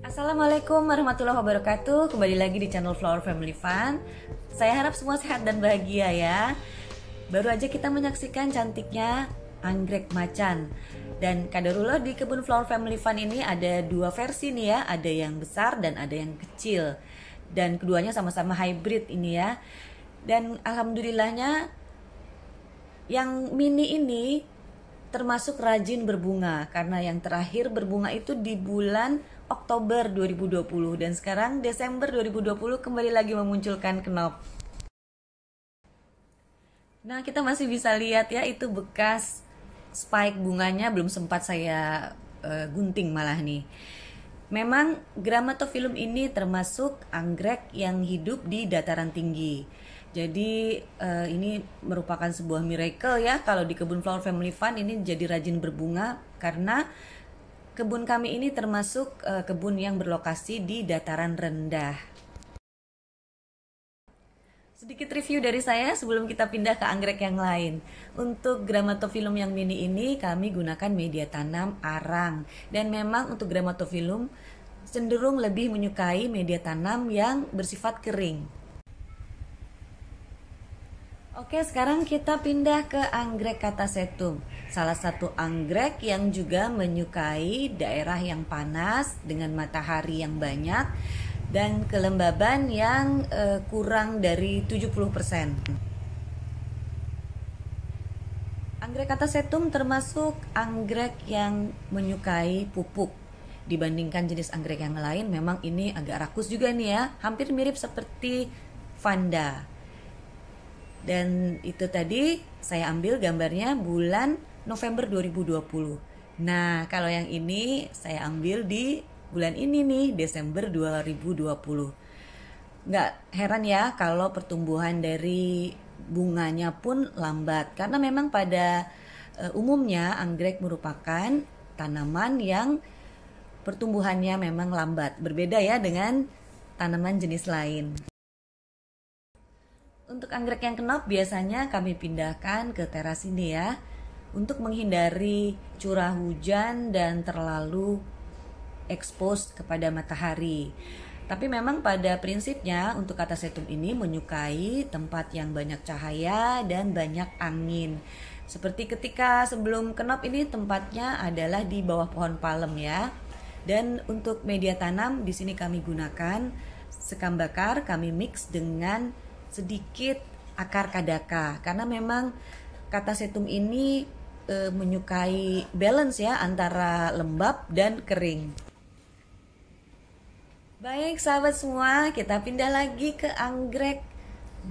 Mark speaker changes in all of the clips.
Speaker 1: Assalamualaikum warahmatullahi wabarakatuh. Kembali lagi di channel Flower Family Fun. Saya harap semua sehat dan bahagia ya. Baru aja kita menyaksikan cantiknya anggrek macan. Dan kadarullah di kebun Flower Family Fun ini ada dua versi nih ya. Ada yang besar dan ada yang kecil. Dan keduanya sama-sama hybrid ini ya. Dan alhamdulillahnya yang mini ini termasuk rajin berbunga. Karena yang terakhir berbunga itu di bulan Oktober 2020 dan sekarang Desember 2020 kembali lagi memunculkan kenop. Nah, kita masih bisa lihat ya, itu bekas spike bunganya belum sempat saya gunting malah nih. Memang Grammatophyllum ini termasuk anggrek yang hidup di dataran tinggi. Jadi ini merupakan sebuah miracle ya kalau di kebun Flower Family Fun ini jadi rajin berbunga karena kebun kami ini termasuk kebun yang berlokasi di dataran rendah. Sedikit review dari saya sebelum kita pindah ke anggrek yang lain. Untuk Grammatophyllum yang mini ini kami gunakan media tanam arang. Dan memang untuk Grammatophyllum cenderung lebih menyukai media tanam yang bersifat kering. Oke, sekarang kita pindah ke anggrek Catasetum. Salah satu anggrek yang juga menyukai daerah yang panas dengan matahari yang banyak dan kelembaban yang kurang dari 70%. Anggrek Catasetum termasuk anggrek yang menyukai pupuk. Dibandingkan jenis anggrek yang lain, memang ini agak rakus juga nih ya, hampir mirip seperti Vanda. Dan itu tadi saya ambil gambarnya bulan November 2020. Nah, kalau yang ini saya ambil di bulan ini nih, Desember 2020. Nggak heran ya kalau pertumbuhan dari bunganya pun lambat. Karena memang pada umumnya anggrek merupakan tanaman yang pertumbuhannya memang lambat. Berbeda ya dengan tanaman jenis lain. Untuk anggrek yang kenop biasanya kami pindahkan ke teras ini ya, untuk menghindari curah hujan dan terlalu expose kepada matahari. Tapi memang pada prinsipnya untuk Catasetum ini menyukai tempat yang banyak cahaya dan banyak angin. Seperti ketika sebelum kenop ini tempatnya adalah di bawah pohon palem ya. Dan untuk media tanam di sini kami gunakan sekam bakar, kami mix dengan sedikit akar kadaka karena memang Catasetum ini menyukai balance ya antara lembab dan kering. Baik sahabat semua, kita pindah lagi ke anggrek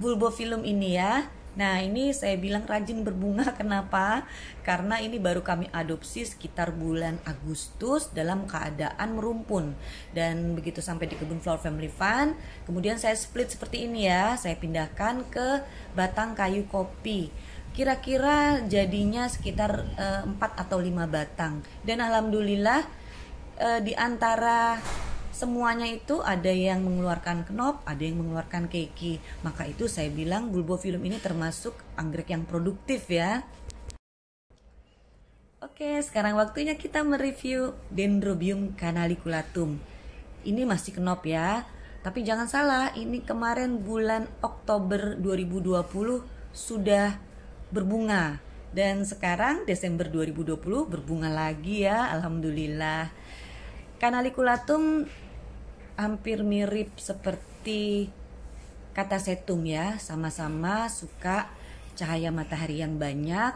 Speaker 1: Bulbophyllum ini ya. Nah, ini saya bilang rajin berbunga kenapa? Karena ini baru kami adopsi sekitar bulan Agustus dalam keadaan merumpun. Dan begitu sampai di kebun Flower Family Fun, kemudian saya split seperti ini ya. Saya pindahkan ke batang kayu kopi. Kira-kira jadinya sekitar 4 atau 5 batang. Dan alhamdulillah di antara semuanya itu ada yang mengeluarkan kenop, ada yang mengeluarkan keiki. Maka itu saya bilang Bulbophyllum ini termasuk anggrek yang produktif ya. Oke, sekarang waktunya kita mereview Dendrobium canaliculatum. Ini masih kenop ya. Tapi jangan salah, ini kemarin bulan Oktober 2020 sudah berbunga. Dan sekarang Desember 2020 berbunga lagi ya, alhamdulillah. Canaliculatum hampir mirip seperti Catasetum ya, sama-sama suka cahaya matahari yang banyak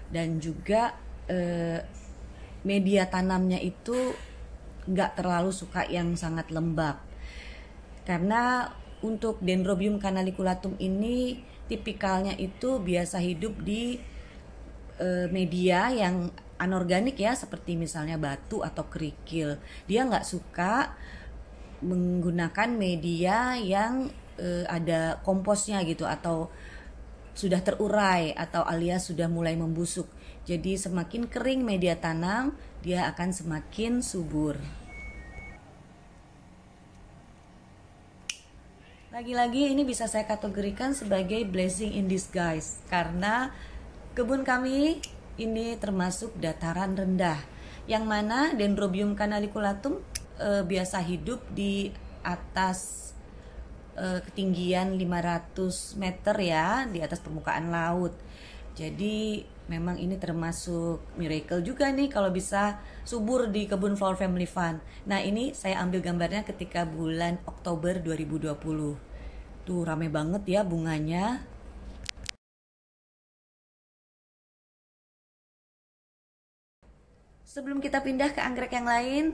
Speaker 1: dan juga media tanamnya itu nggak terlalu suka yang sangat lembab. Karena untuk Dendrobium canaliculatum ini tipikalnya itu biasa hidup di media yang anorganik ya, seperti misalnya batu atau kerikil. Dia nggak suka menggunakan media yang ada komposnya gitu, atau sudah terurai atau alias sudah mulai membusuk. Jadi semakin kering media tanam, dia akan semakin subur. Lagi-lagi ini bisa saya kategorikan sebagai blessing in disguise, karena kebun kami ini termasuk dataran rendah, yang mana Dendrobium canaliculatum biasa hidup di atas ketinggian 500 meter ya, di atas permukaan laut. Jadi memang ini termasuk miracle juga nih kalau bisa subur di kebun Flower Family Fun. Nah, ini saya ambil gambarnya ketika bulan Oktober 2020. Tuh rame banget ya bunganya. Sebelum kita pindah ke anggrek yang lain,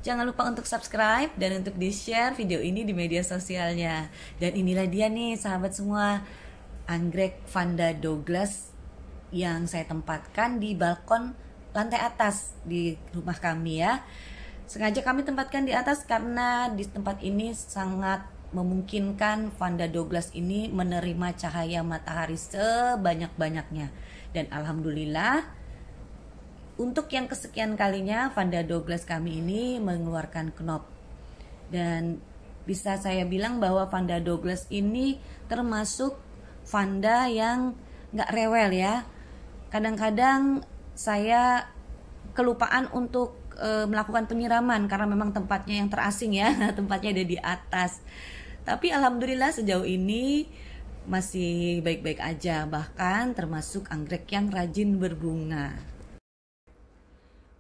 Speaker 1: jangan lupa untuk subscribe dan untuk di-share video ini di media sosialnya. Dan inilah dia nih sahabat semua, anggrek Vanda Douglas yang saya tempatkan di balkon lantai atas di rumah kami ya. Sengaja kami tempatkan di atas karena di tempat ini sangat memungkinkan Vanda Douglas ini menerima cahaya matahari sebanyak-banyaknya. Dan alhamdulillah, untuk yang kesekian kalinya Vanda Douglas kami ini mengeluarkan knop. Dan bisa saya bilang bahwa Vanda Douglas ini termasuk Vanda yang gak rewel ya. Kadang-kadang saya kelupaan untuk melakukan penyiraman karena memang tempatnya yang terasing ya, tempatnya ada di atas. Tapi alhamdulillah sejauh ini masih baik-baik aja, bahkan termasuk anggrek yang rajin berbunga.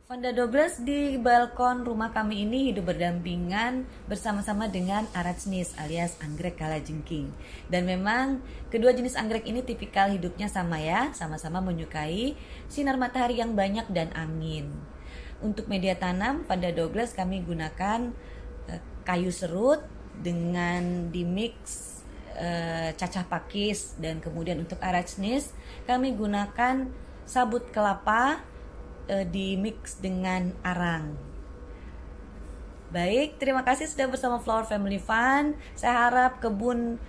Speaker 1: Vanda Douglas di balkon rumah kami ini hidup berdampingan bersama-sama dengan Arachnis alias anggrek kalajengking. Dan memang kedua jenis anggrek ini tipikal hidupnya sama ya, sama-sama menyukai sinar matahari yang banyak dan angin. Untuk media tanam Vanda Douglas kami gunakan kayu serut dengan dimix cacah pakis, dan kemudian untuk Arachnis kami gunakan sabut kelapa di mix dengan arang. Baik, terima kasih sudah bersama Flower Family Fun. Saya harap kebun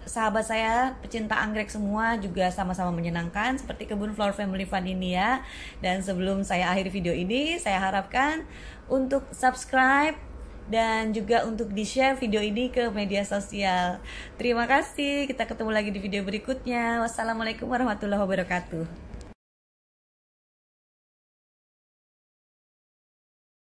Speaker 1: sahabat saya pecinta anggrek semua juga sama-sama menyenangkan seperti kebun Flower Family Fun ini ya. Dan sebelum saya akhiri video ini, saya harapkan untuk subscribe dan juga untuk di-share video ini ke media sosial. Terima kasih, kita ketemu lagi di video berikutnya. Wassalamualaikum warahmatullahi wabarakatuh.